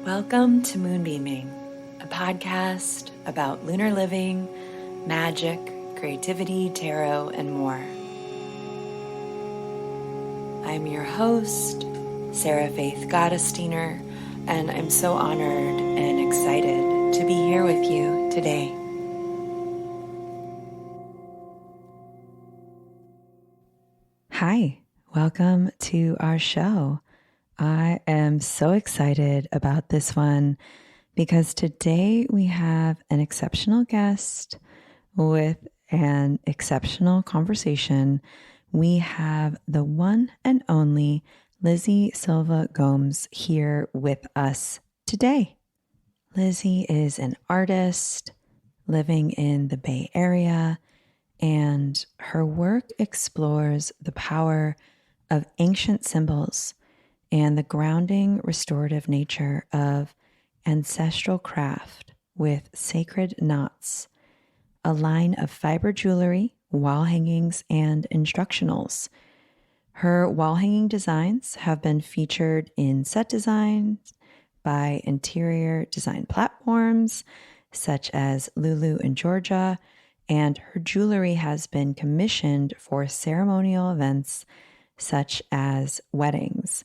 Welcome to Moonbeaming, a podcast about lunar living, magic, creativity, tarot, and more. I'm your host, Sarah Faith Gottesdiener, and I'm so honored and excited to be here with you today. Hi, welcome to our show. I am so excited about this one because today we have an exceptional guest with an exceptional conversation. We have the one and only Lise Silva Gomes here with us today. Lise is an artist living in the Bay Area, and her work explores the power of ancient symbols and the grounding, restorative nature of ancestral craft with sacred knots, a line of fiber jewelry, wall hangings, and instructionals. Her wall hanging designs have been featured in set designs by interior design platforms such as Lulu in Georgia, and her jewelry has been commissioned for ceremonial events such as weddings.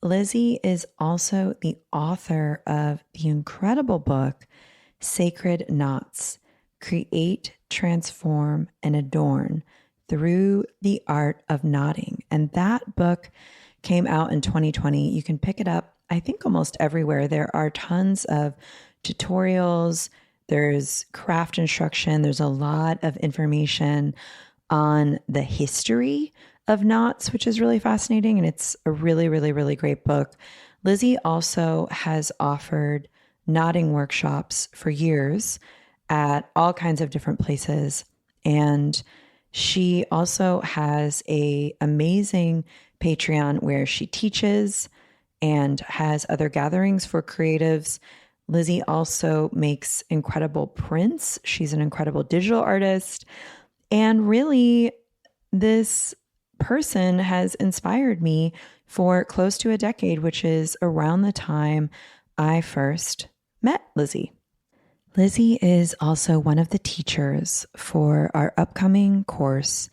Lise is also the author of the incredible book, Sacred Knots, Create, Transform, and Adorn Through the Art of Knotting. And that book came out in 2020. You can pick it up, I think, almost everywhere. There are tons of tutorials. There's craft instruction. There's a lot of information on the history of knots, which is really fascinating. And it's a really, really, really great book. Lise also has offered knotting workshops for years at all kinds of different places. And she also has an amazing Patreon where she teaches and has other gatherings for creatives. Lise also makes incredible prints. She's an incredible digital artist. And really, this person has inspired me for close to a decade, which is around the time I first met Lise. Lise is also one of the teachers for our upcoming course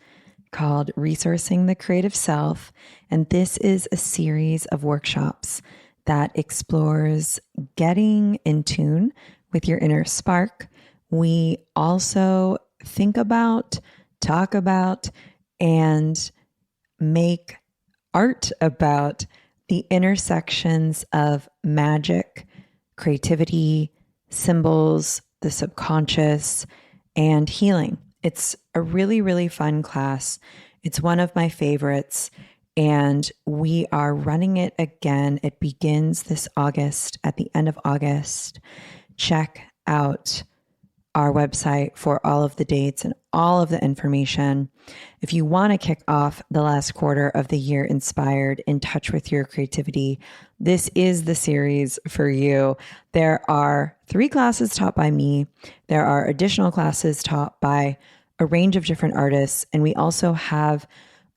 called Resourcing the Creative Self. And this is a series of workshops that explores getting in tune with your inner spark. We also think about, talk about, and make art about the intersections of magic, creativity, symbols, the subconscious, and healing. It's a really, really fun class. It's one of my favorites, and we are running it again. It begins this August, at the end of August. Check out our website for all of the dates and all of the information. If you want to kick off the last quarter of the year inspired, in touch with your creativity, this is the series for you. There are 3 classes taught by me. There are additional classes taught by a range of different artists. And we also have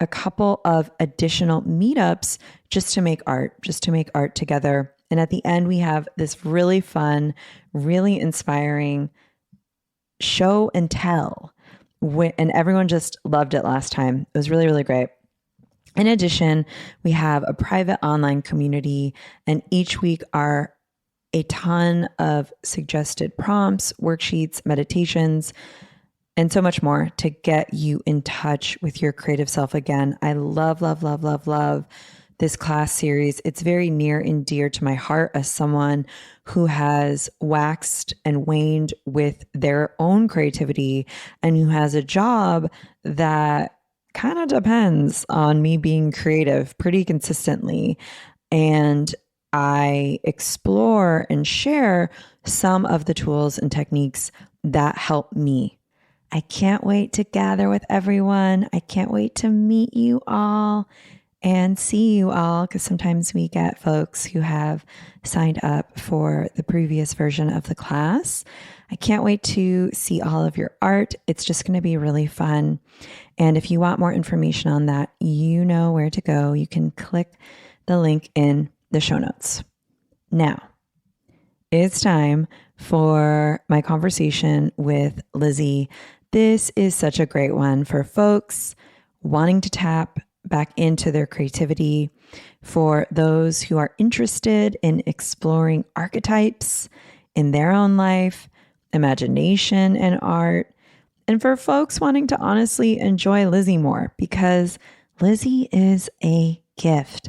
a couple of additional meetups just to make art together. And at the end, we have this really fun, really inspiring show and tell, and everyone just loved it last time. It was really, really great. In addition, we have a private online community, and each week are a ton of suggested prompts, worksheets, meditations, and so much more to get you in touch with your creative self again. I love, love, love, love, love this class series. It's very near and dear to my heart as someone who has waxed and waned with their own creativity and who has a job that kind of depends on me being creative pretty consistently. And I explore and share some of the tools and techniques that help me. I can't wait to gather with everyone. I can't wait to meet you all and see you all, because sometimes we get folks who have signed up for the previous version of the class. I can't wait to see all of your art. It's just going to be really fun. And if you want more information on that, you know where to go. You can click the link in the show notes. Now, It's time for my conversation with Lizzie. This is such a great one for folks wanting to tap back into their creativity, for those who are interested in exploring archetypes in their own life, imagination, and art, and for folks wanting to honestly enjoy Lizzie more, because Lizzie is a gift.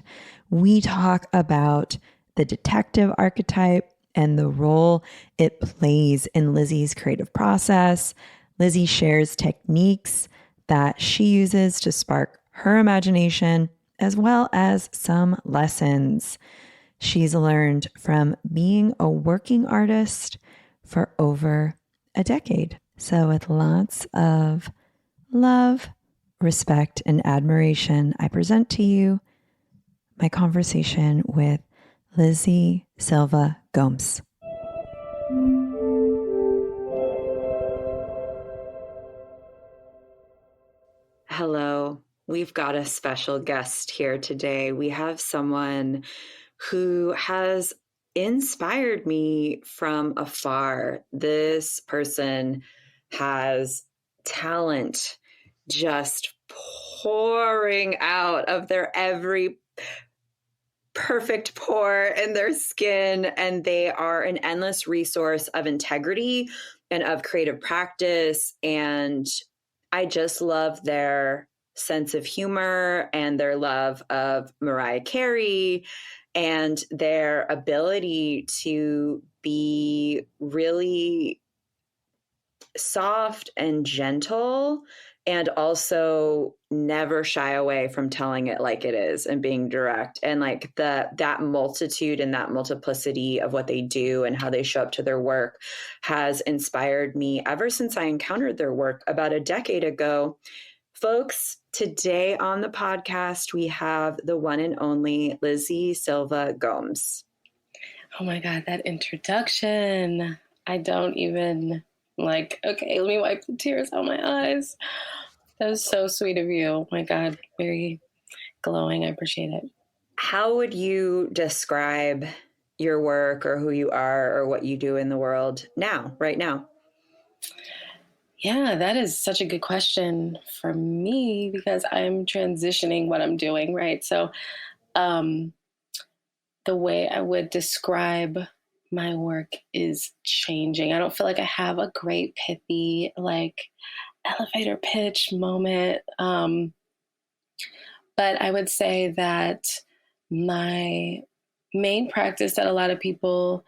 We talk about the detective archetype and the role it plays in Lizzie's creative process. Lizzie shares techniques that she uses to spark her imagination, as well as some lessons she's learned from being a working artist for over a decade. So, with lots of love, respect, and admiration, I present to you my conversation with Lise Silva Gomes. Hello. We've got a special guest here today. We have someone who has inspired me from afar. This person has talent just pouring out of their every perfect pore in their skin, and they are an endless resource of integrity and of creative practice. And I just love their sense of humor and their love of Mariah Carey and their ability to be really soft and gentle, and also never shy away from telling it like it is and being direct. And like that multitude and that multiplicity of what they do and how they show up to their work has inspired me ever since I encountered their work about a decade ago. Folks, today on the podcast, we have the one and only Lise Silva Gomes. Oh my God, that introduction. I don't even okay, let me wipe the tears out my eyes. That was so sweet of you. Oh my God, very glowing. I appreciate it. How would you describe your work or who you are or what you do in the world now, right now? Yeah, that is such a good question for me because I'm transitioning what I'm doing, right? So the way I would describe my work is changing. I don't feel like I have a great pithy, elevator pitch moment. But I would say that my main practice that a lot of people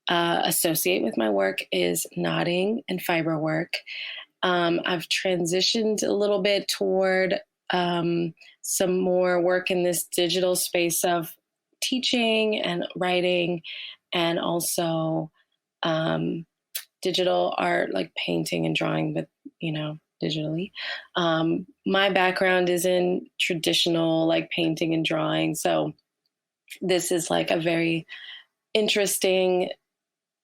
associate with my work is knotting and fiber work. I've transitioned a little bit toward some more work in this digital space of teaching and writing, and also digital art, like painting and drawing, but digitally. My background is in traditional like painting and drawing, so this is like a very interesting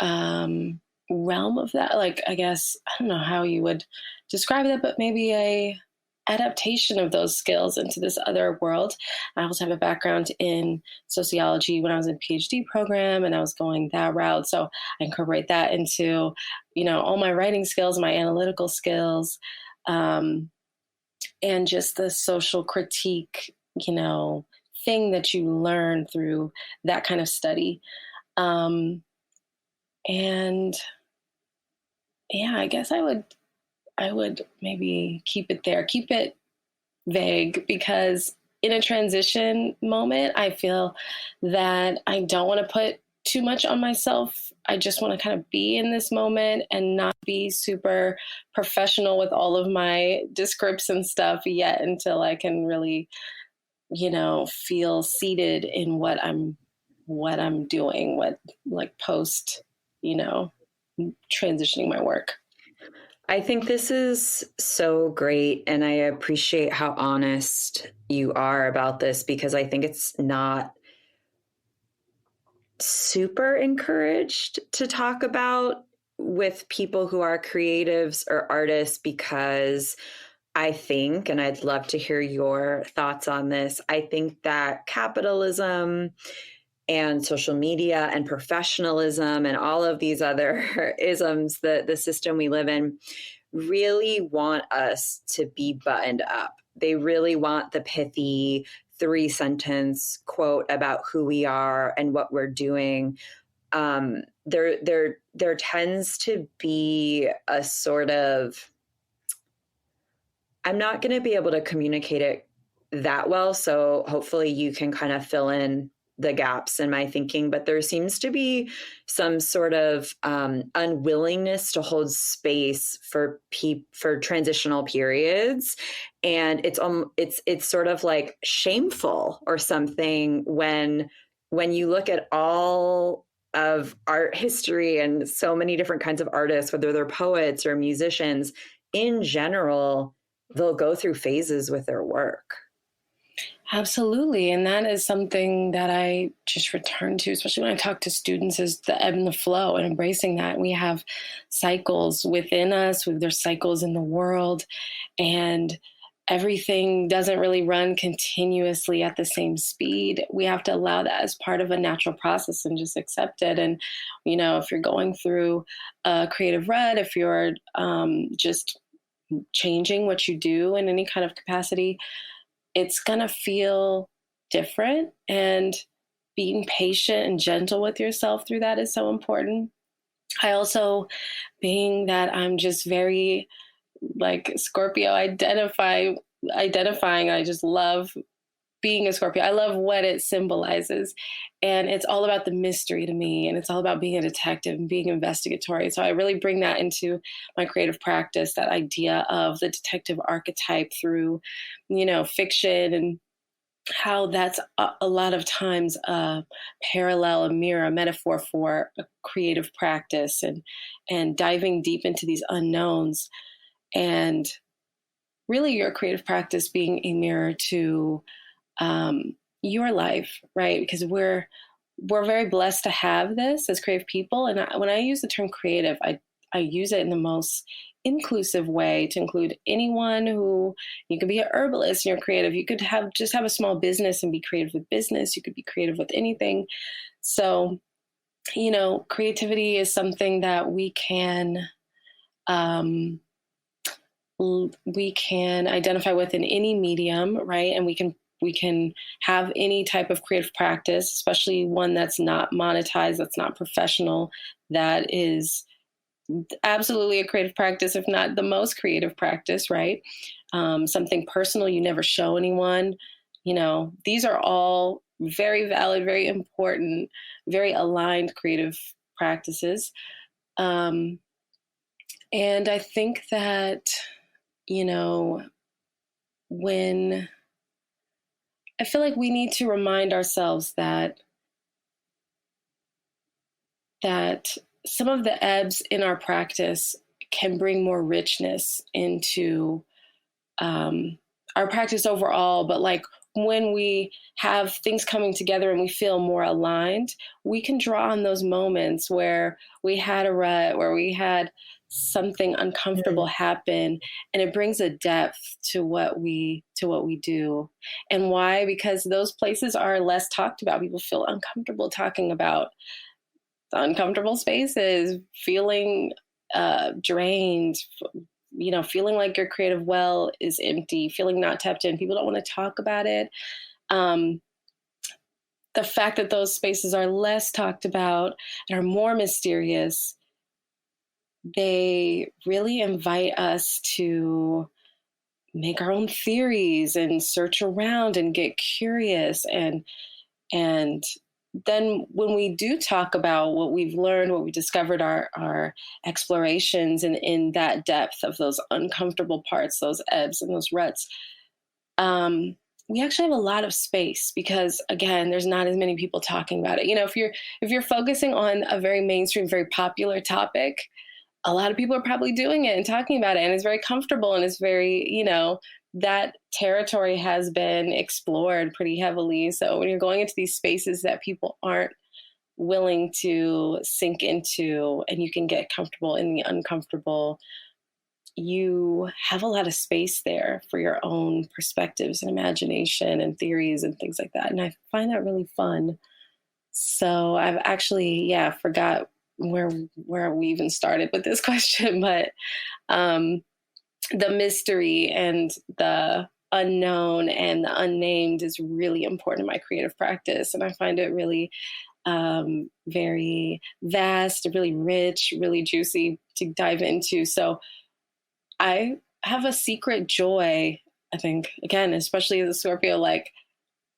realm of that. Like, I guess I don't know how you would describe that, but maybe a adaptation of those skills into this other world. I also have a background in sociology when I was in PhD program, and I was going that route. So I incorporate that into, all my writing skills, my analytical skills, and just the social critique, thing that you learn through that kind of study. And yeah, I guess I would maybe keep it there, keep it vague, because in a transition moment, I feel that I don't want to put too much on myself. I just want to kind of be in this moment and not be super professional with all of my descripts and stuff yet until I can really, feel seated in what I'm doing, what like post, transitioning my work. I think this is so great, and I appreciate how honest you are about this, because I think it's not super encouraged to talk about with people who are creatives or artists, because I think, and I'd love to hear your thoughts on this, I think that capitalism and social media and professionalism and all of these other isms that the system we live in really want us to be buttoned up. They really want the pithy 3-sentence quote about who we are and what we're doing. There tends to be a sort of, I'm not going to be able to communicate it that well, so hopefully you can kind of fill in the gaps in my thinking, but there seems to be some sort of unwillingness to hold space for transitional periods, and it's sort of like shameful or something when you look at all of art history and so many different kinds of artists, whether they're poets or musicians in general, they'll go through phases with their work. Absolutely. And that is something that I just return to, especially when I talk to students, is the ebb and the flow and embracing that. We have cycles within us, there's cycles in the world, and everything doesn't really run continuously at the same speed. We have to allow that as part of a natural process and just accept it. And, if you're going through a creative rut, if you're just changing what you do in any kind of capacity, it's going to feel different, and being patient and gentle with yourself through that is so important. I also, being that I'm just very like Scorpio identifying, I just love being a Scorpio. I love what it symbolizes. And it's all about the mystery to me. And it's all about being a detective and being investigatory. So I really bring that into my creative practice, that idea of the detective archetype through, fiction, and how that's a lot of times a parallel, a mirror, a metaphor for a creative practice, and diving deep into these unknowns, and really your creative practice being a mirror to your life, right? Because we're very blessed to have this as creative people. And when I use the term creative, I use it in the most inclusive way to include anyone who, you could be an herbalist and you're creative. You could have a small business and be creative with business. You could be creative with anything. So, creativity is something that we can identify with in any medium, right? And we can have any type of creative practice, especially one that's not monetized, that's not professional, that is absolutely a creative practice, if not the most creative practice, right? Something personal you never show anyone. These are all very valid, very important, very aligned creative practices. And I think that, when I feel like we need to remind ourselves that some of the ebbs in our practice can bring more richness into our practice overall. But like when we have things coming together and we feel more aligned, we can draw on those moments where we had a rut, where we had something uncomfortable happen, and it brings a depth to what we do. And why? Because those places are less talked about. People feel uncomfortable talking about the uncomfortable spaces, feeling drained, feeling like your creative well is empty, feeling not tapped in. People don't want to talk about it. The fact that those spaces are less talked about and are more mysterious, they really invite us to make our own theories and search around and get curious. And then when we do talk about what we've learned, what we discovered, our explorations, and in that depth of those uncomfortable parts, those ebbs and those ruts, we actually have a lot of space, because again, there's not as many people talking about it. If you're focusing on a very mainstream, very popular topic, a lot of people are probably doing it and talking about it, and it's very comfortable, and it's very, that territory has been explored pretty heavily. So when you're going into these spaces that people aren't willing to sink into, and you can get comfortable in the uncomfortable, you have a lot of space there for your own perspectives and imagination and theories and things like that. And I find that really fun. So I've actually, yeah, forgot where we even started with this question, but um, the mystery and the unknown and the unnamed is really important in my creative practice, and I find it really very vast, really rich, really juicy to dive into. So I have a secret joy, I think, again, especially as a Scorpio, like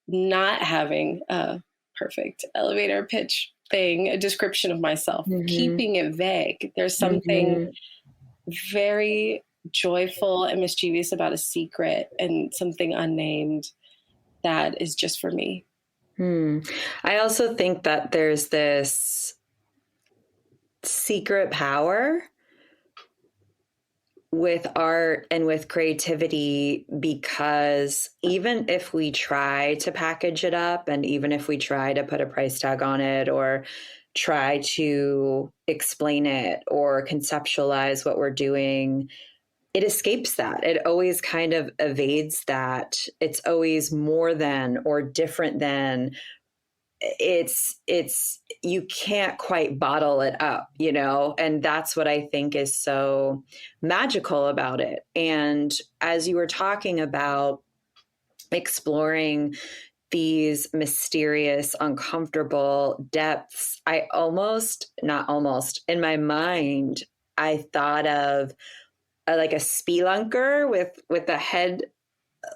not having a perfect elevator pitch thing, a description of myself, Mm-hmm. keeping it vague. There's something Mm-hmm. very joyful and mischievous about a secret and something unnamed that is just for me. Hmm. I also think that there's this secret power with art and with creativity, because even if we try to package it up, and even if we try to put a price tag on it, or try to explain it or conceptualize what we're doing, it escapes that. It always kind of evades that. It's always more than or different than. It's you can't quite bottle it up, and that's what I think is so magical about it. And as you were talking about exploring these mysterious, uncomfortable depths, I almost, not almost, in my mind, I thought of like a spelunker with a head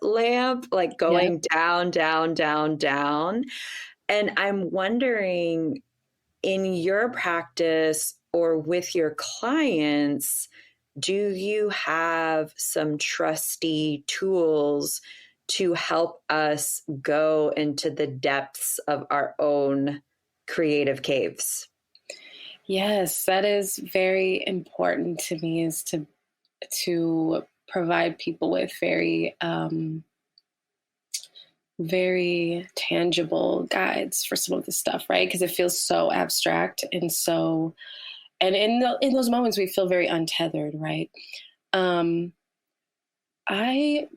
lamp, like Yep. going down, down, down, down. And I'm wondering, in your practice or with your clients, do you have some trusty tools to help us go into the depths of our own creative caves? Yes, that is very important to me, is to provide people with very tangible guides for some of the stuff, right? Because it feels so abstract and so, and in those moments we feel very untethered, right? Um, I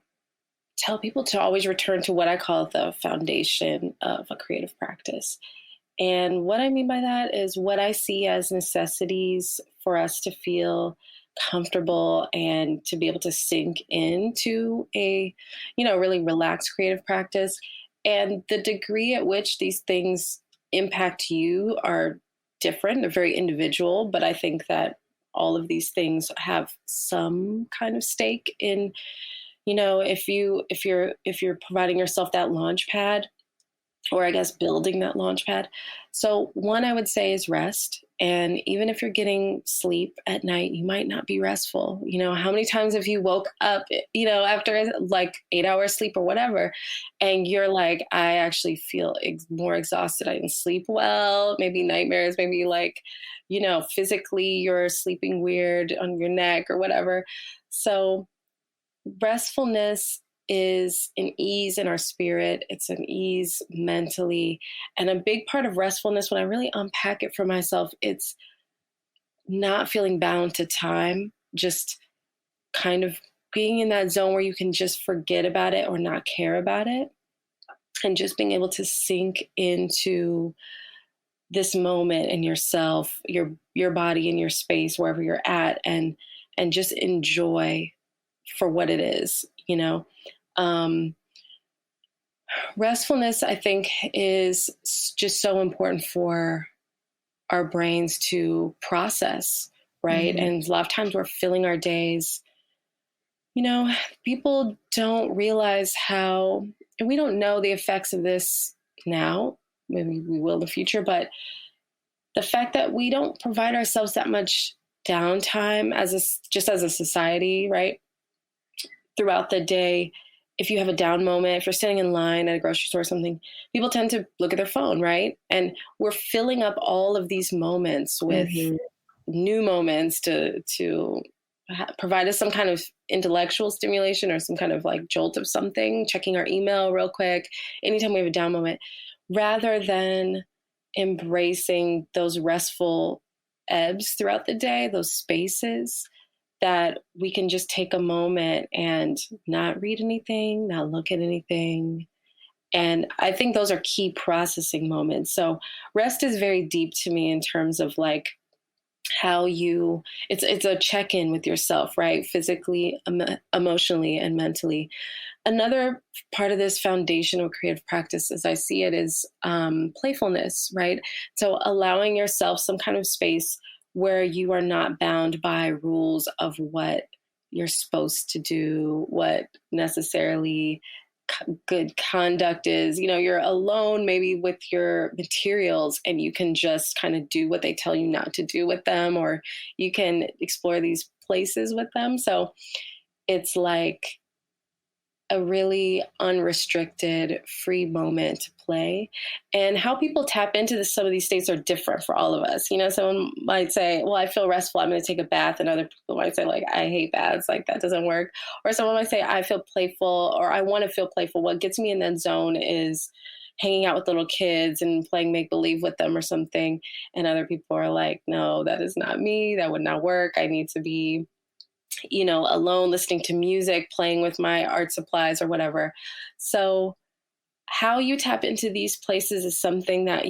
tell people to always return to what I call the foundation of a creative practice. And what I mean by that is what I see as necessities for us to feel comfortable and to be able to sink into a, really relaxed creative practice. And the degree at which these things impact you are different. They're very individual, but I think that all of these things have some kind of stake in, if you're providing yourself that launch pad, or I guess building that launch pad. So one I would say is rest. And even if you're getting sleep at night, you might not be restful. How many times have you woke up, after like 8 hours sleep or whatever, and you're like, I actually feel more exhausted. I didn't sleep well, maybe nightmares, maybe like, physically you're sleeping weird on your neck or whatever. So restfulness is an ease in our spirit. It's an ease mentally. And a big part of restfulness, when I really unpack it for myself, it's not feeling bound to time, just kind of being in that zone where you can just forget about it or not care about it. And just being able to sink into this moment in yourself, your body and your space, wherever you're at, and just enjoy for what it is, Um, restfulness, I think, is just so important for our brains to process, right? Mm-hmm. And a lot of times we're filling our days, people don't realize how, and we don't know the effects of this now, maybe we will in the future, but the fact that we don't provide ourselves that much downtime just as a society, right? Throughout the day, if you have a down moment, if you're standing in line at a grocery store or something, people tend to look at their phone, right? And we're filling up all of these moments with Mm-hmm. new moments to provide us some kind of intellectual stimulation or some kind of like jolt of something, checking our email real quick, anytime we have a down moment, rather than embracing those restful ebbs throughout the day, those spaces that we can just take a moment and not read anything, not look at anything, And I think those are key processing moments. So rest is very deep to me in terms of like how you it's a check-in with yourself, right? Physically, emotionally, and mentally. Another part of this foundational creative practice, as I see it, is playfulness, right? So allowing yourself some kind of space where you are not bound by rules of what you're supposed to do, what necessarily good conduct is. You know, you're alone maybe with your materials and you can just kind of do what they tell you not to do with them, or you can explore these places with them. So it's like a really unrestricted, free moment to play. And how people tap into some of these states are different for all of us. You know, someone might say, well, I feel restful, I'm going to take a bath. And other people might say, like, I hate baths, like that doesn't work. Or someone might say, I feel playful, or I want to feel playful. What gets me in that zone is hanging out with little kids and playing make believe with them or something. And other people are like, no, that is not me. That would not work. I need to be, you know, alone, listening to music, playing with my art supplies or whatever. So how you tap into these places is something that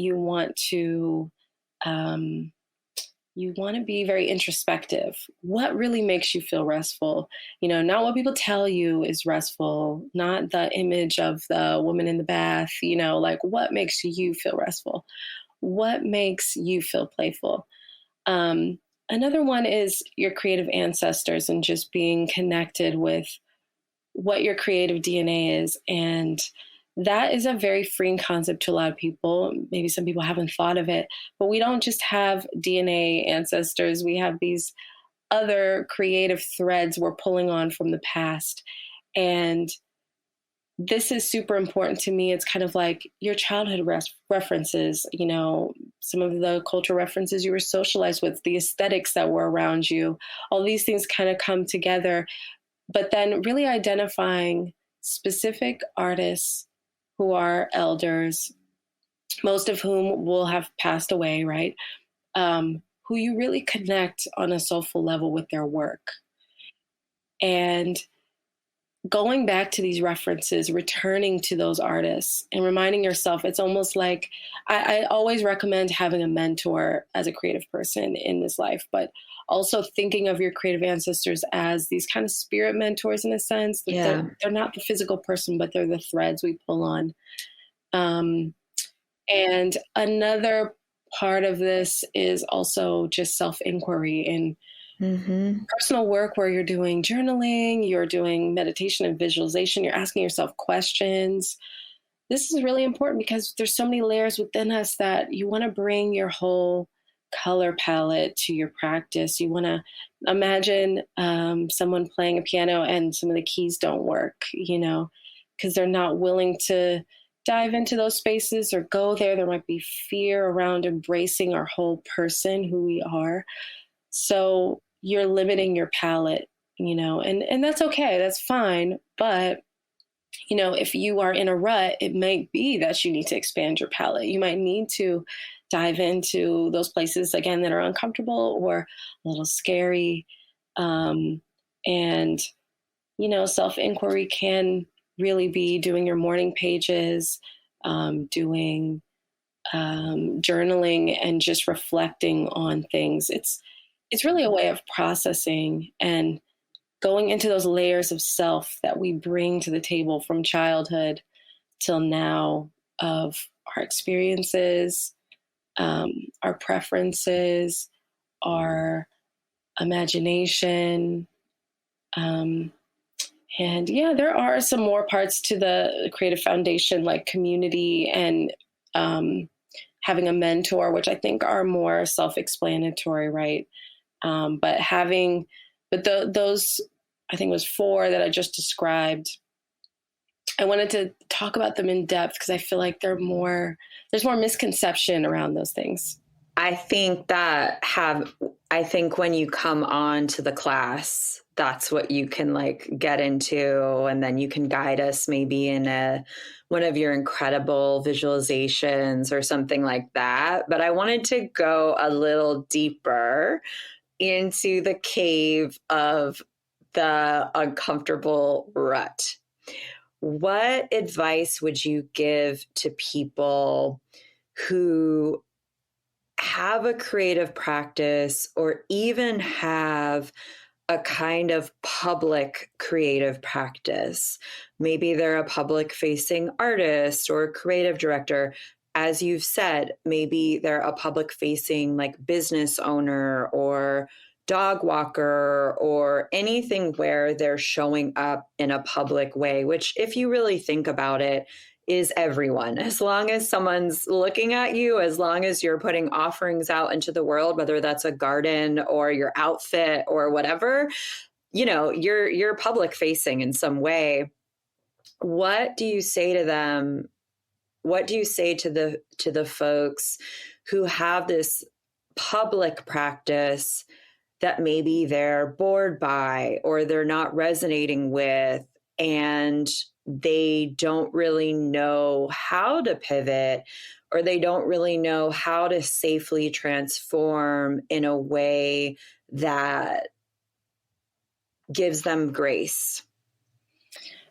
um, you want to be very introspective. What really makes you feel restful? You know, not what people tell you is restful, not the image of the woman in the bath, you know, like what makes you feel restful? What makes you feel playful? Um, Another one is your creative ancestors and just being connected with what your creative DNA is. And that is a very freeing concept to a lot of people. Maybe some people haven't thought of it, but we don't just have DNA ancestors. We have these other creative threads we're pulling on from the past. And this is super important to me. It's kind of like your childhood references, you know, some of the cultural references you were socialized with, the aesthetics that were around you. All these things kind of come together, but then really identifying specific artists who are elders, most of whom will have passed away, right? Who you really connect on a soulful level with their work. And going back to these references, returning to those artists and reminding yourself, it's almost like I always recommend having a mentor as a creative person in this life, but also thinking of your creative ancestors as these kind of spirit mentors in a sense that Yeah. they're not the physical person, but they're the threads we pull on. And another part of this is also just self-inquiry and Mm-hmm. personal work where you're doing journaling, you're doing meditation and visualization, you're asking yourself questions. This is really important because there's so many layers within us that you want to bring your whole color palette to your practice. You want to imagine someone playing a piano and some of the keys don't work, you know, because they're not willing to dive into those spaces or go there. There might be fear around embracing our whole person, who we are. So you're limiting your palette, you know, and that's okay. That's fine. But, you know, if you are in a rut, it might be that you need to expand your palette. You might need to dive into those places again that are uncomfortable or a little scary. And, you know, self-inquiry can really be doing your morning pages, doing journaling and just reflecting on things. It's really a way of processing and going into those layers of self that we bring to the table from childhood till now, of our experiences, our preferences, our imagination. And yeah, there are some more parts to the creative foundation, like community and having a mentor, which I think are more self-explanatory, right? But having, those, I think it was four that I just described. I wanted to talk about them in depth because I feel like there's more misconception around those things. I think when you come on to the class, that's what you can like get into, and then you can guide us maybe in one of your incredible visualizations or something like that. But I wanted to go a little deeper into the cave of the uncomfortable rut. what advice would you give to people who have a creative practice or even have a kind of public creative practice? Maybe they're a public facing artist or creative director. As you've said, maybe they're a public facing like business owner or dog walker or anything where they're showing up in a public way, which, if you really think about it, is everyone. As long as someone's looking at you, as long as you're putting offerings out into the world, whether that's a garden or your outfit or whatever, you're public facing in some way. What do you say to them? What do you say to the folks who have this public practice that maybe they're bored by or they're not resonating with, and they don't really know how to pivot, or they don't really know how to safely transform in a way that gives them grace?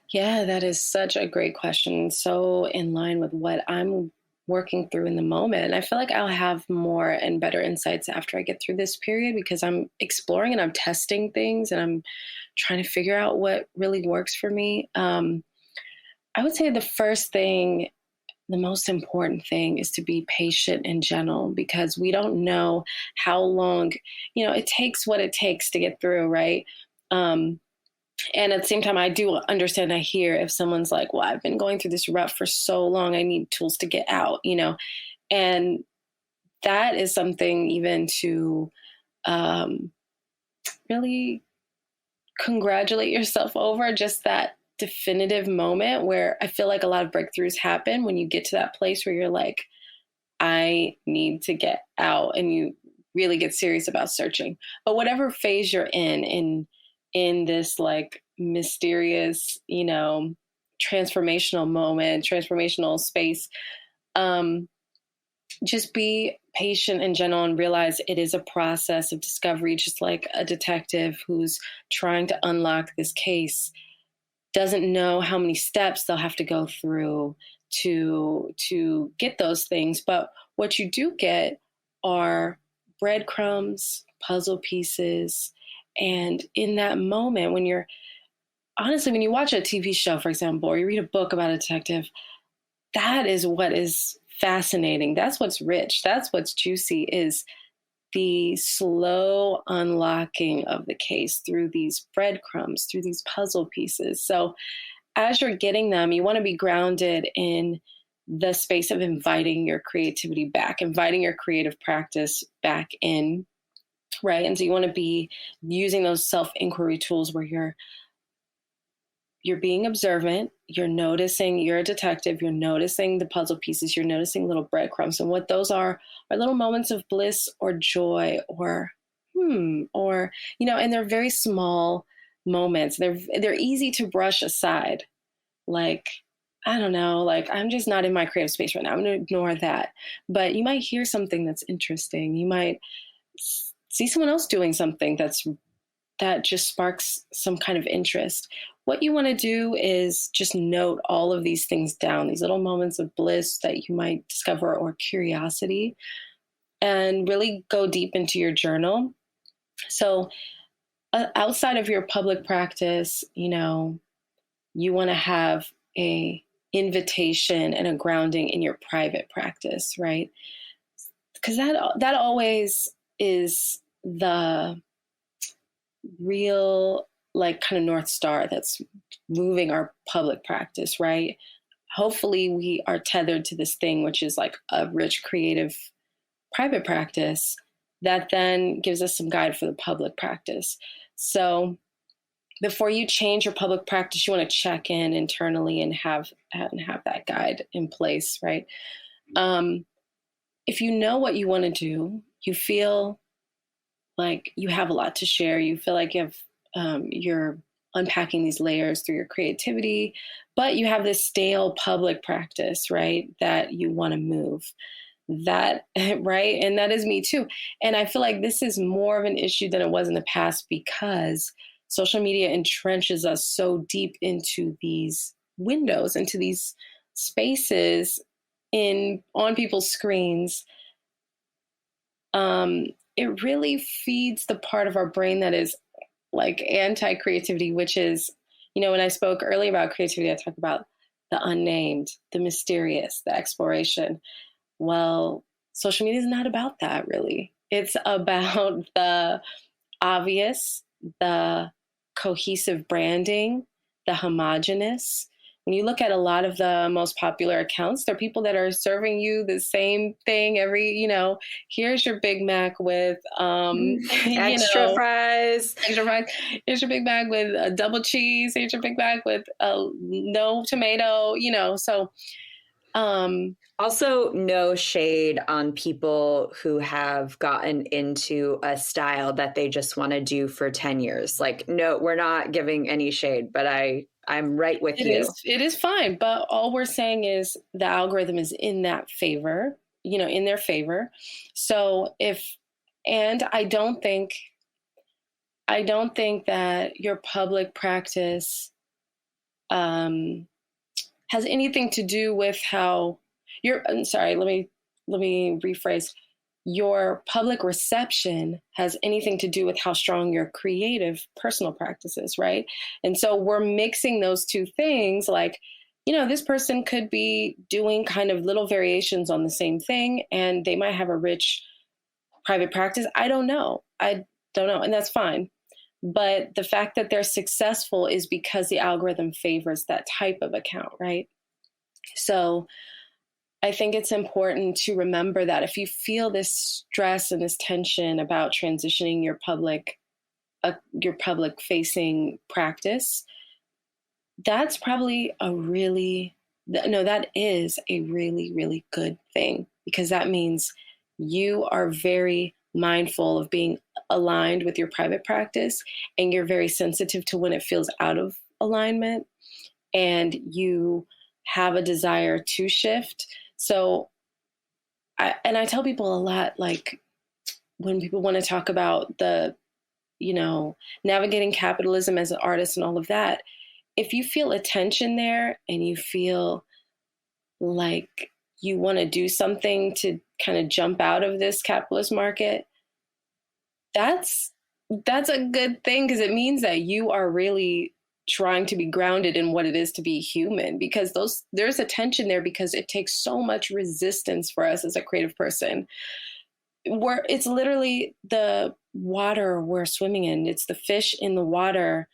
Yeah, that is such a great question. So in line with what I'm working through in the moment. I feel like I'll have more and better insights after I get through this period, because I'm exploring and I'm testing things and I'm trying to figure out what really works for me. I would say the first thing, the most important thing, is to be patient and gentle, because we don't know how long, it takes what it takes to get through, right? And at the same time, I do understand, I hear if someone's like, well, I've been going through this rut for so long, I need tools to get out, and that is something even to really congratulate yourself over, just that definitive moment where I feel like a lot of breakthroughs happen when you get to that place where you're like, I need to get out, and you really get serious about searching. But whatever phase you're in this like mysterious, transformational moment, transformational space, just be patient and gentle and realize it is a process of discovery, just like a detective who's trying to unlock this case doesn't know how many steps they'll have to go through to get those things. But what you do get are breadcrumbs, puzzle pieces. And in that moment, when you watch a TV show, for example, or you read a book about a detective, that is what is fascinating. That's what's rich. That's what's juicy, is the slow unlocking of the case through these breadcrumbs, through these puzzle pieces. So as you're getting them, you want to be grounded in the space of inviting your creativity back, inviting your creative practice back in. Right. And so you want to be using those self-inquiry tools where you're being observant, you're noticing, you're a detective, you're noticing the puzzle pieces, you're noticing little breadcrumbs. And what those are little moments of bliss or joy or, and they're very small moments. They're easy to brush aside. Like, I don't know, like, I'm just not in my creative space right now, I'm going to ignore that. But you might hear something that's interesting. You might see someone else doing something that just sparks some kind of interest. What you want to do is just note all of these things down, these little moments of bliss that you might discover, or curiosity, and really go deep into your journal. So outside of your public practice, you want to have a invitation and a grounding in your private practice, right? Because that always is the real, like, kind of North Star that's moving our public practice, right? Hopefully we are tethered to this thing, which is like a rich, creative private practice that then gives us some guide for the public practice. So before you change your public practice, you want to check in internally and have that guide in place, right? If you know what you want to do, you feel like you have a lot to share. You feel like you're unpacking these layers through your creativity, but you have this stale public practice, right, that you want to move. That, right? And that is me too. And I feel like this is more of an issue than it was in the past, because social media entrenches us so deep into these windows into these spaces on people's screens, it really feeds the part of our brain that is like anti-creativity, which is, when I spoke earlier about creativity, I talked about the unnamed, the mysterious, the exploration. Well, social media is not about that, really. It's about the obvious, the cohesive branding, the homogenous. When you look at a lot of the most popular accounts, they're people that are serving you the same thing here's your Big Mac with, extra fries. Extra fries. Here's your Big Mac with a double cheese. Here's your Big Mac with no tomato, so. Also, no shade on people who have gotten into a style that they just want to do for 10 years. Like, no, we're not giving any shade, but I'm right with you. It is fine. But all we're saying is the algorithm is in that favor, in their favor. So and I don't think that your public practice has anything to do with how I'm sorry, let me rephrase. Your public reception has anything to do with how strong your creative personal practice is, right? And so we're mixing those two things. Like, this person could be doing kind of little variations on the same thing, and they might have a rich private practice. I don't know. And that's fine. But the fact that they're successful is because the algorithm favors that type of account, right? So I think it's important to remember that if you feel this stress and this tension about transitioning your public facing practice, that's probably that is a really, really good thing, because that means you are very mindful of being aligned with your private practice, and you're very sensitive to when it feels out of alignment, and you have a desire to shift. So I tell people a lot, like when people want to talk about the, navigating capitalism as an artist and all of that, if you feel a tension there and you feel like you want to do something to kind of jump out of this capitalist market, that's a good thing, because it means that you are really trying to be grounded in what it is to be human, because there's a tension there, because it takes so much resistance for us as a creative person, where it's literally the water we're swimming in. It's the fish in the water,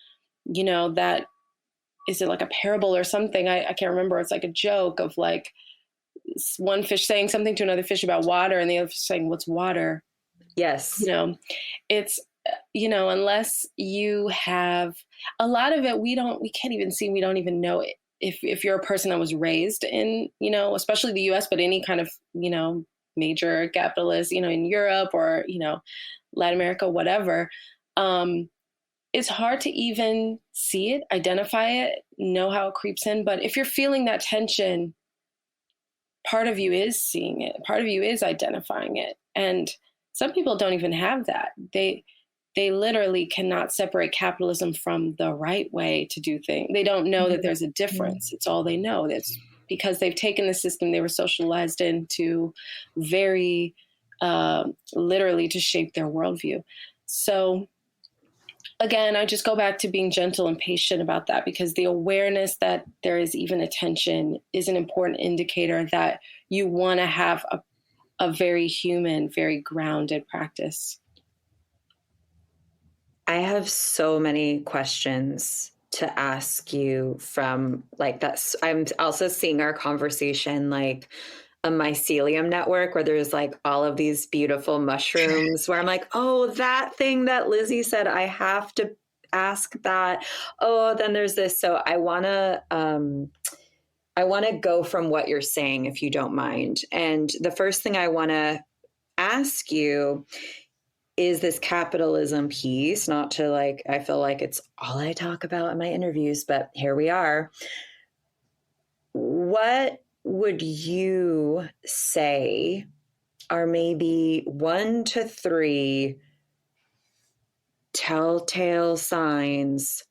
that is it like a parable or something? I can't remember. It's like a joke of like one fish saying something to another fish about water, and the other fish saying, "What's water?" Yes. It's, unless you have a lot of it, we can't even see, we don't even know it. If you're a person that was raised in, especially the US, but any kind of, major capitalist, in Europe or, Latin America, whatever, it's hard to even see it, identify it, know how it creeps in. But if you're feeling that tension, part of you is seeing it. Part of you is identifying it. And some people don't even have that. They literally cannot separate capitalism from the right way to do things. They don't know that there's a difference. It's all they know. That's because they've taken the system they were socialized into very literally to shape their worldview. So again, I just go back to being gentle and patient about that, because the awareness that there is even a tension is an important indicator that you want to have a very human, very grounded practice. I have so many questions to ask you from like that. I'm also seeing our conversation like a mycelium network, where there's like all of these beautiful mushrooms where I'm like, oh, that thing that Lizzie said, I have to ask that. Oh, then there's this. So I want to go from what you're saying, if you don't mind. And the first thing I want to ask you is this capitalism piece, not to like, I feel like it's all I talk about in my interviews, but here we are. What would you say are maybe 1 to 3 telltale signs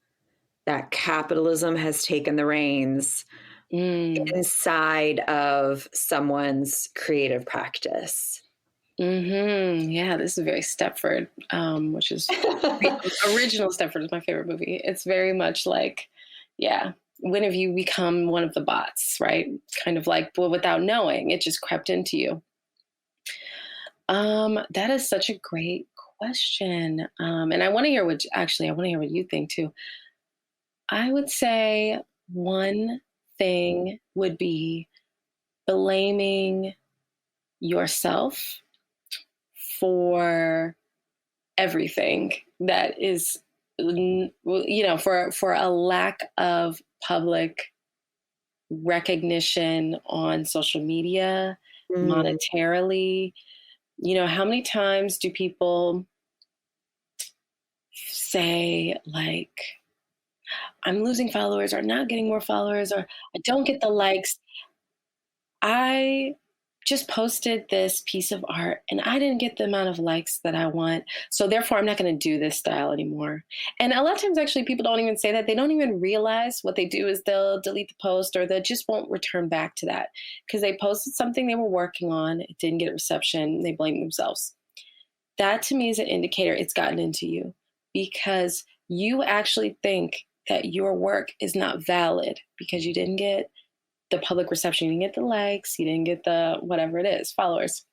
that capitalism has taken the reins inside of someone's creative practice. Yeah, this is very Stepford, which is original Stepford is my favorite movie. It's very much like, yeah, when have you become one of the bots, right? Kind of like, well, without knowing, it just crept into you. That is such a great question. And I want to hear what you think too. I would say one thing would be blaming yourself for everything that is, for a lack of public recognition on social media, monetarily. How many times do people say, like, I'm losing followers or not getting more followers or I don't get the likes? I just posted this piece of art and I didn't get the amount of likes that I want. So therefore, I'm not going to do this style anymore. And a lot of times, actually, people don't even say that. They don't even realize what they do is they'll delete the post or they just won't return back to that because they posted something they were working on. It didn't get a reception. They blame themselves. That to me is an indicator it's gotten into you because you actually think that your work is not valid because you didn't get the public reception, you didn't get the likes, you didn't get the whatever it is, followers.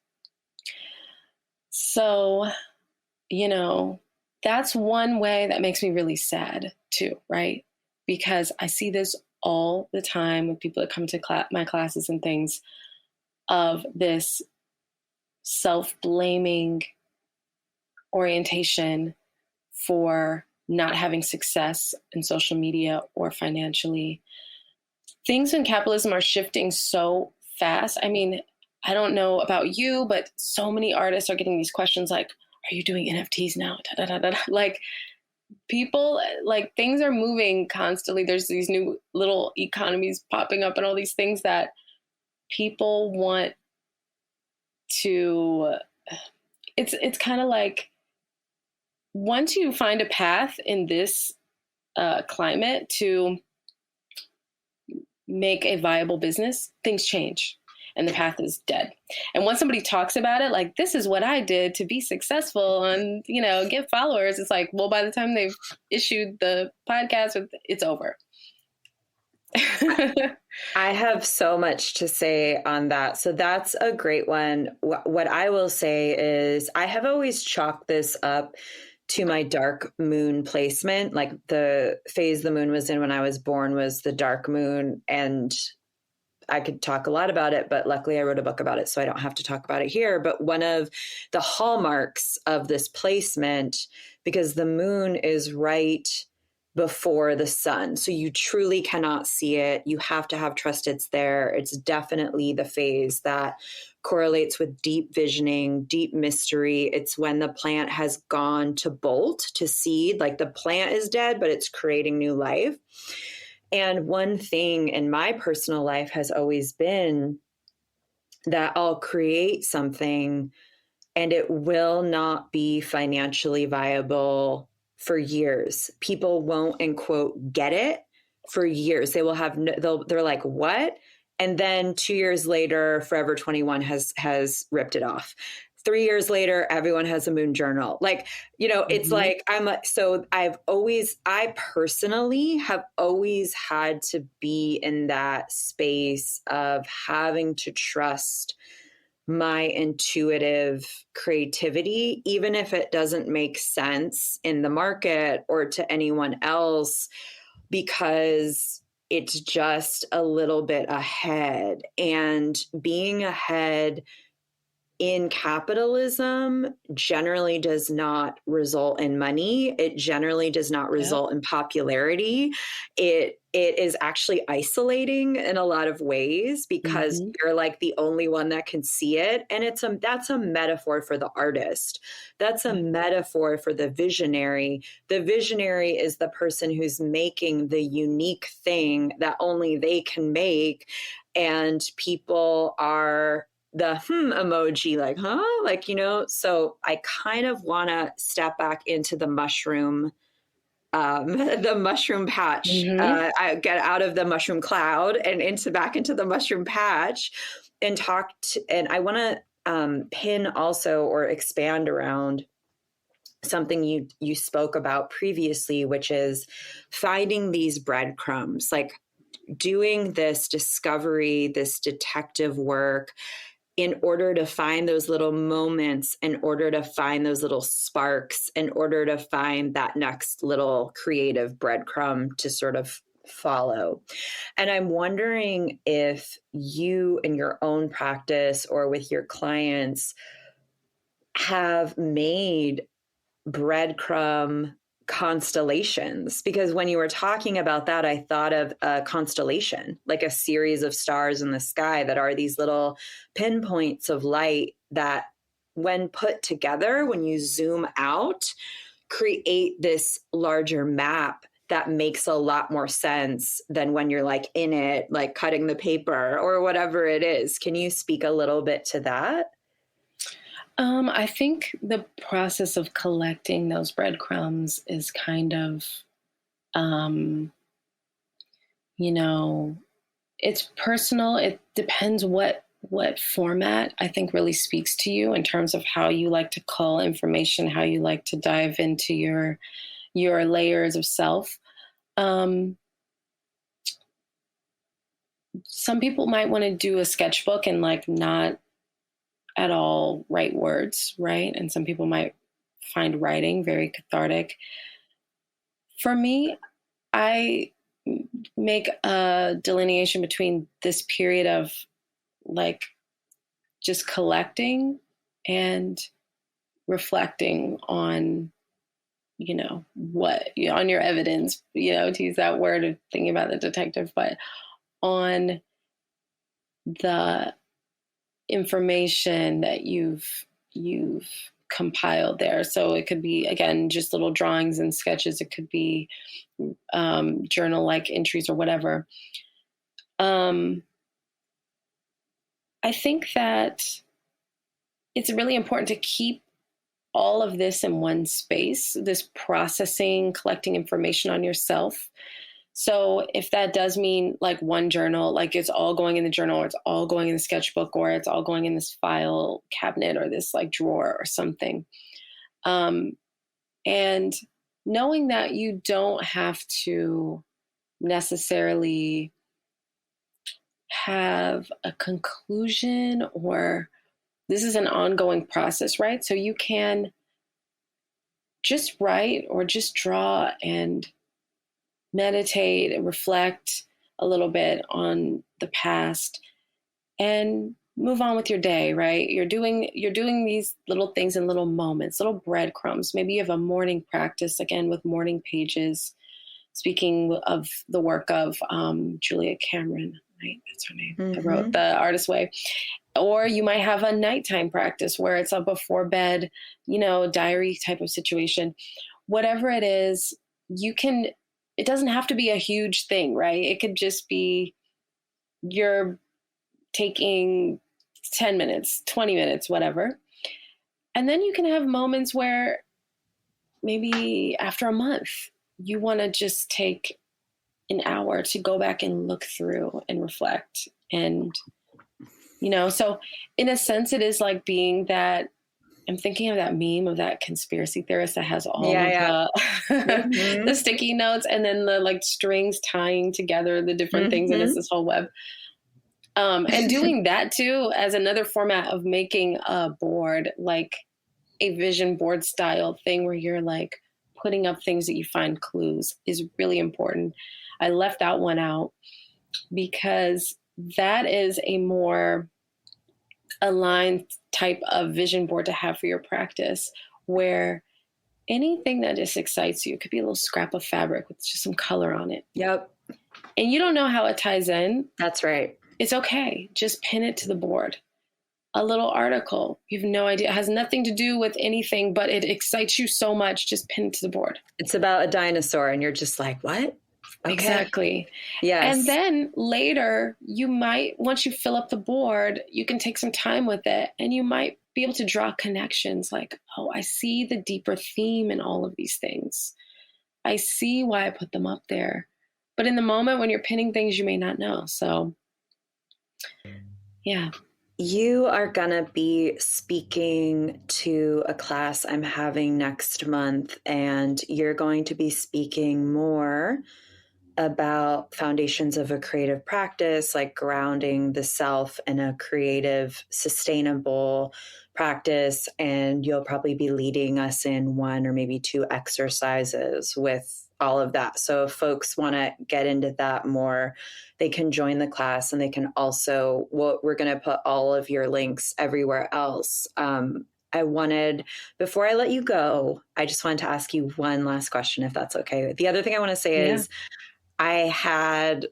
So, that's one way that makes me really sad too, right? Because I see this all the time with people that come to my classes and things of this self-blaming orientation for not having success in social media or financially. Things in capitalism are shifting so fast. I mean, I don't know about you, but so many artists are getting these questions like, are you doing NFTs now? Da, da, da, da. Like people, like things are moving constantly. There's these new little economies popping up and all these things that people want to, it's kind of like once you find a path in this climate to make a viable business, things change and the path is dead. And once somebody talks about it, like, this is what I did to be successful and, get followers, it's like, well, by the time they've issued the podcast, it's over. I have so much to say on that. So that's a great one. What I will say is I have always chalked this up to my dark moon placement. Like the phase the moon was in when I was born was the dark moon. And I could talk a lot about it, but luckily I wrote a book about it, so I don't have to talk about it here. But one of the hallmarks of this placement, because the moon is right before the sun, so you truly cannot see it. You have to have trust it's there. It's definitely the phase that correlates with deep visioning, deep mystery. It's when the plant has gone to bolt, to seed, like the plant is dead, but it's creating new life. And one thing in my personal life has always been that I'll create something and it will not be financially viable for years. People won't, in quote, get it for years. They will have, they're like, what? And then 2 years later, Forever 21 has ripped it off. 3 years later, everyone has a moon journal. Like, it's like, I personally have always had to be in that space of having to trust my intuitive creativity, even if it doesn't make sense in the market or to anyone else, because it's just a little bit ahead. And being ahead in capitalism generally does not result in money. It generally does not result in popularity. It is actually isolating in a lot of ways because you're like the only one that can see it. And that's a metaphor for the artist. That's a metaphor for the visionary. The visionary is the person who's making the unique thing that only they can make. And people are the emoji, like, huh? Like, so I kind of want to step back into the mushroom the mushroom patch. Mm-hmm. I get out of the mushroom cloud and back into the mushroom patch and talked. And I want to pin also or expand around something you spoke about previously, which is finding these breadcrumbs, like doing this discovery, this detective work in order to find those little moments, in order to find those little sparks, in order to find that next little creative breadcrumb to sort of follow. And I'm wondering if you in your own practice or with your clients have made breadcrumb constellations, because when you were talking about that, I thought of a constellation, like a series of stars in the sky that are these little pinpoints of light that, when put together, when you zoom out, create this larger map that makes a lot more sense than when you're like in it, like cutting the paper or whatever it is. Can you speak a little bit to that? I think the process of collecting those breadcrumbs is kind of, um, you know, it's personal. It depends what format I think really speaks to you in terms of how you like to cull information, how you like to dive into your layers of self. Um, some people might want to do a sketchbook and like not at all write words, right? And some people might find writing very cathartic. For me, I make a delineation between this period of like just collecting and reflecting on, what on your evidence, to use that word of thinking about the detective, but on the information that you've compiled there. So it could be, again, just little drawings and sketches. It could be journal like entries or whatever. I think that it's really important to keep all of this in one space, this processing, collecting information on yourself. So if that does mean like one journal, like it's all going in the journal, or it's all going in the sketchbook, or it's all going in this file cabinet or this like drawer or something. And knowing that you don't have to necessarily have a conclusion, or this is an ongoing process, right? So you can just write or just draw and meditate and reflect a little bit on the past and move on with your day, right? You're doing these little things in little moments, little breadcrumbs. Maybe you have a morning practice, again, with morning pages. Speaking of the work of Julia Cameron, right? That's her name. Mm-hmm. I wrote The Artist's Way. Or you might have a nighttime practice where it's a before bed, diary type of situation. Whatever it is, it doesn't have to be a huge thing, right? It could just be you're taking 10 minutes, 20 minutes, whatever. And then you can have moments where maybe after a month, you want to just take an hour to go back and look through and reflect. And, so in a sense, it is like being that, I'm thinking of that meme of that conspiracy theorist that has all of the, the sticky notes and then the like strings tying together the different things. And it's this whole web. And doing that too, as another format of making a board, like a vision board style thing where you're like putting up things that you find clues, is really important. I left that one out because that is a more aligned type of vision board to have for your practice, where anything that just excites you, it could be a little scrap of fabric with just some color on it. Yep. And you don't know how it ties in. That's right. It's okay. Just pin it to the board. A little article. You have no idea. It has nothing to do with anything, but it excites you so much. Just pin it to the board. It's about a dinosaur and you're just like, what? Okay. Exactly. Yes. And then later you might, once you fill up the board, you can take some time with it and you might be able to draw connections like, oh, I see the deeper theme in all of these things. I see why I put them up there. But in the moment when you're pinning things, you may not know. So, yeah. You are going to be speaking to a class I'm having next month, and you're going to be speaking more about foundations of a creative practice, like grounding the self in a creative, sustainable practice. And you'll probably be leading us in one or maybe two exercises with all of that. So if folks want to get into that more, they can join the class, and they can also, we're going to put all of your links everywhere else. Before I let you go, I just wanted to ask you one last question, if that's okay. The other thing I want to say is, I had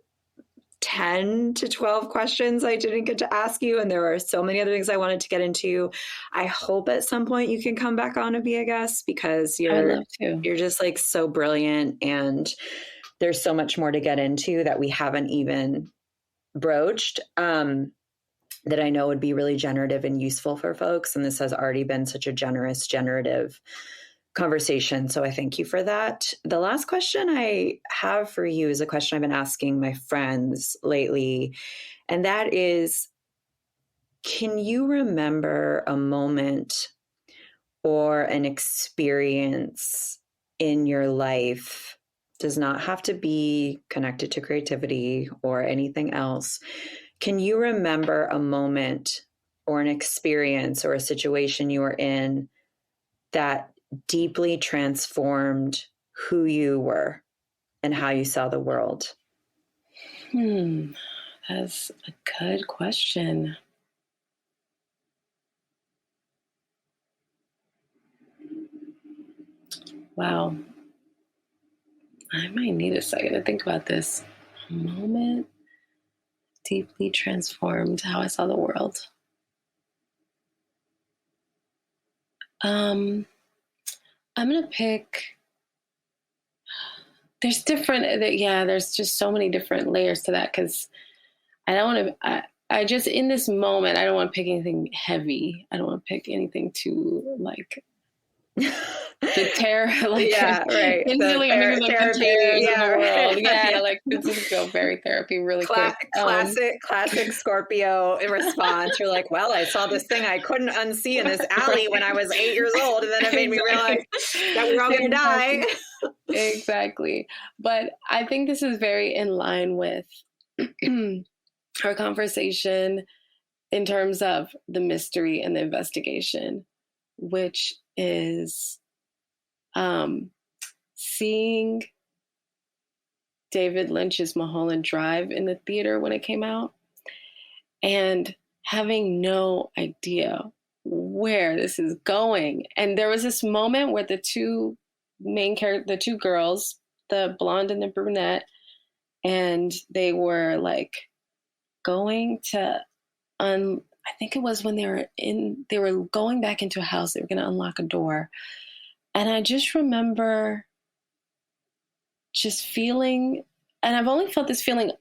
10 to 12 questions I didn't get to ask you, and there are so many other things I wanted to get into. I hope at some point you can come back on and be a guest, because you're just like so brilliant, and there's so much more to get into that we haven't even broached, that I know would be really generative and useful for folks. And this has already been such a generative conversation. So I thank you for that. The last question I have for you is a question I've been asking my friends lately. And that is, can you remember a moment or an experience in your life? Does not have to be connected to creativity or anything else. Can you remember a moment or an experience or a situation you were in that deeply transformed who you were and how you saw the world? That's a good question. Wow. I might need a second to think about this. A moment deeply transformed how I saw the world. I'm going to pick. There's just so many different layers to that, because I don't want to, I just, in this moment, I don't want to pick anything heavy. I don't want to pick anything too, like, the terror, like, yeah, right. Instantly, I'm thinking like the terrors in the world. Right. Yeah, like, this is go very therapy really quick. Classic Scorpio in response. You're like, well, I saw this thing I couldn't unsee in this alley when I was 8 years old, and then it made me realize that we're all going to die. Exactly. But I think this is very in line with our conversation in terms of the mystery and the investigation, which is seeing David Lynch's Mulholland Drive in the theater when it came out, and having no idea where this is going. And there was this moment where the two girls, the blonde and the brunette, and they were like going to I think it was when they were going back into a house. They were going to unlock a door. And I just remember just feeling, and I've only felt this feeling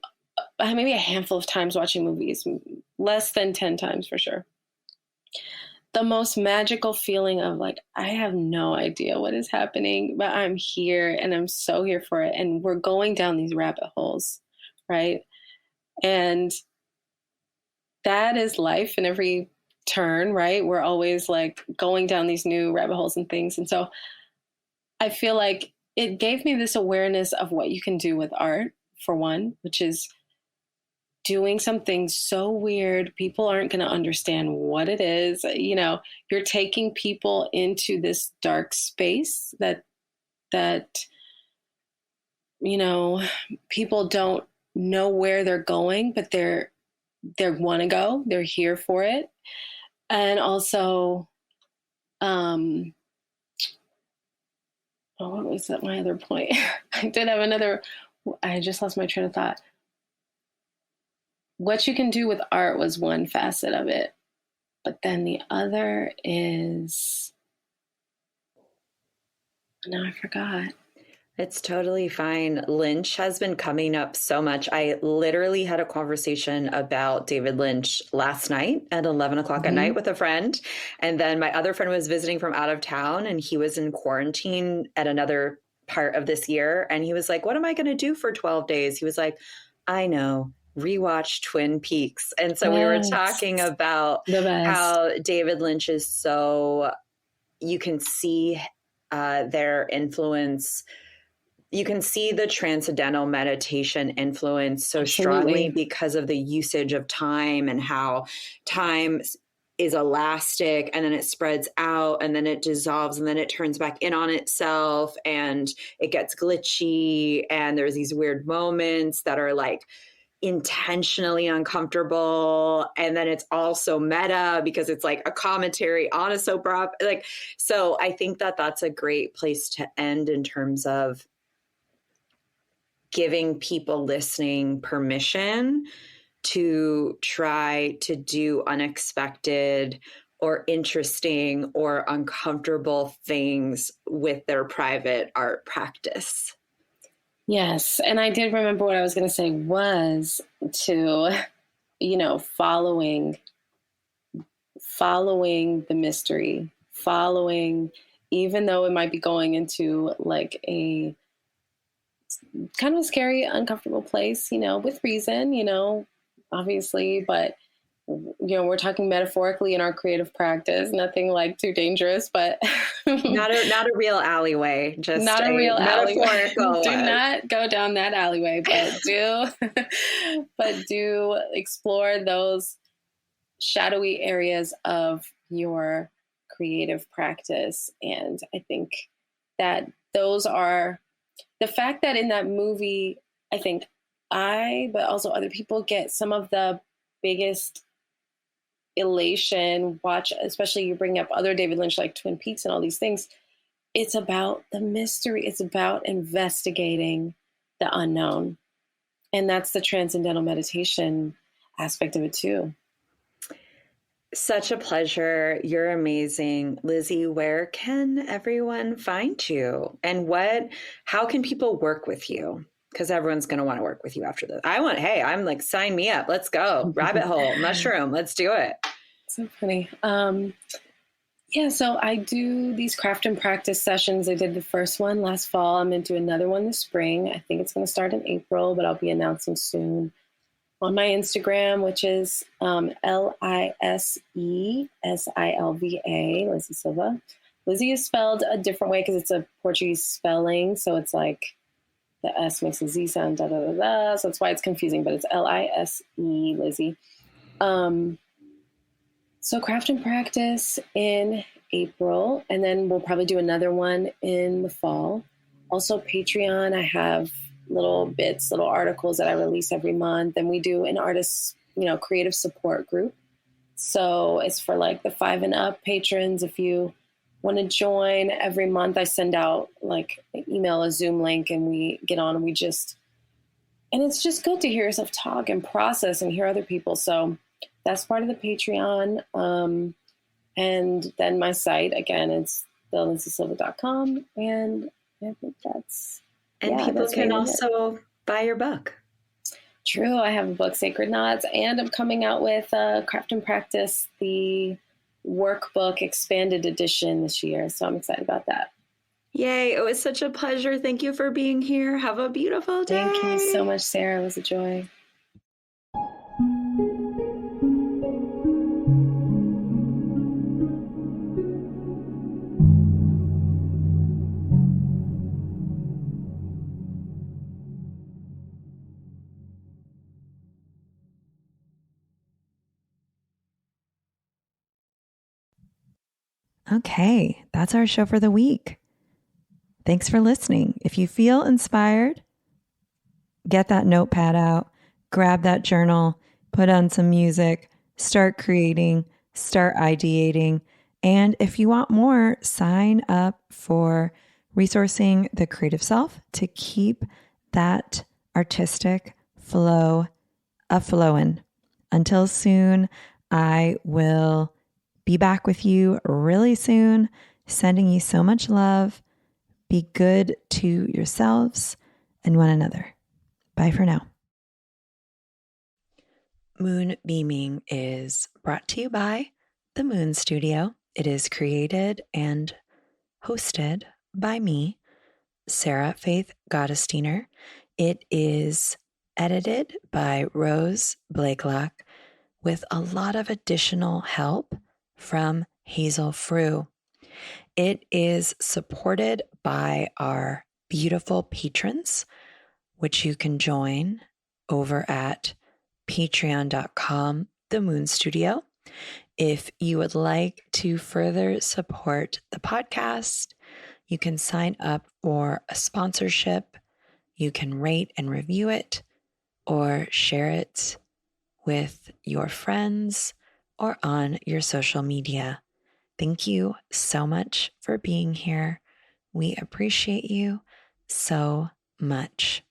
maybe a handful of times watching movies, less than 10 times for sure. The most magical feeling of like, I have no idea what is happening, but I'm here and I'm so here for it. And we're going down these rabbit holes, right? And that is life in every turn, right? We're always like going down these new rabbit holes and things. And so I feel like it gave me this awareness of what you can do with art, for one, which is doing something so weird. People aren't going to understand what it is. You know, you're taking people into this dark space that, you know, people don't know where they're going, but they want to go. They're here for it. And also, what was that? My other point. I just lost my train of thought. What you can do with art was one facet of it. But then the other is, now I forgot. It's totally fine. Lynch has been coming up so much. I literally had a conversation about David Lynch last night at 11 o'clock at night with a friend. And then my other friend was visiting from out of town, and he was in quarantine at another part of this year. And he was like, what am I going to do for 12 days? He was like, I know, rewatch Twin Peaks. And so we were talking about how David Lynch is so, you can see their influence. You can see the transcendental meditation influence so strongly because of the usage of time and how time is elastic and then it spreads out and then it dissolves and then it turns back in on itself and it gets glitchy. And there's these weird moments that are like intentionally uncomfortable. And then it's also meta because it's like a commentary on a soap opera. Like, so I think that that's a great place to end in terms of giving people listening permission to try to do unexpected or interesting or uncomfortable things with their private art practice. Yes. And I did remember what I was going to say was to, you know, following the mystery, even though it might be going into like a kind of a scary, uncomfortable place, you know, with reason, you know, obviously, but you know, we're talking metaphorically in our creative practice, nothing like too dangerous, but not a real alleyway, just not a real metaphorical. Do not go down that alleyway, but do explore those shadowy areas of your creative practice. And I think that those are the fact that in that movie, I think but also other people get some of the biggest elation. Watch, especially you bring up other David Lynch like Twin Peaks and all these things. It's about the mystery. It's about investigating the unknown. And that's the transcendental meditation aspect of it too. Such a pleasure. You're amazing. Lizzie, where can everyone find you? And how can people work with you? Because everyone's going to want to work with you after this. I'm like, sign me up. Let's go. Rabbit hole, mushroom. Let's do it. So funny. So I do these craft and practice sessions. I did the first one last fall. I'm going to do another one this spring. I think it's going to start in April, but I'll be announcing soon on my Instagram, which is LISESILVA, Lise Silva. Lizzie is spelled a different way because it's a Portuguese spelling. So it's like the S makes a Z sound, da, da, da, da. So that's why it's confusing, but it's LISE, Lizzie. So craft and practice in April, and then we'll probably do another one in the fall. Also Patreon, I have little articles that I release every month. And we do an artist, creative support group. So it's for like the 5 and up patrons. If you want to join, every month I send out like an email, a Zoom link, and we get on and and it's just good to hear yourself talk and process and hear other people. So that's part of the Patreon. And then my site, again, it's thelisesilva.com. And I think that's... And people can also buy your book. True. I have a book, Sacred Knots, and I'm coming out with Craft and Practice, the workbook expanded edition this year. So I'm excited about that. Yay. It was such a pleasure. Thank you for being here. Have a beautiful day. Thank you so much, Sarah. It was a joy. Okay, that's our show for the week. Thanks for listening. If you feel inspired, get that notepad out, grab that journal, put on some music, start creating, start ideating. And if you want more, sign up for Resourcing the Creative Self to keep that artistic flow a-flowing. Until soon, I will be back with you really soon, sending you so much love. Be good to yourselves and one another. Bye for now. Moon Beaming is brought to you by the Moon Studio. It is created and hosted by me, Sarah Faith Gottesdiener. It is edited by Rose Blakelock with a lot of additional help from Hazel Frew. It is supported by our beautiful patrons, which you can join over at patreon.com, The Moon Studio. If you would like to further support the podcast, you can sign up for a sponsorship. You can rate and review it or share it with your friends or on your social media. Thank you so much for being here. We appreciate you so much.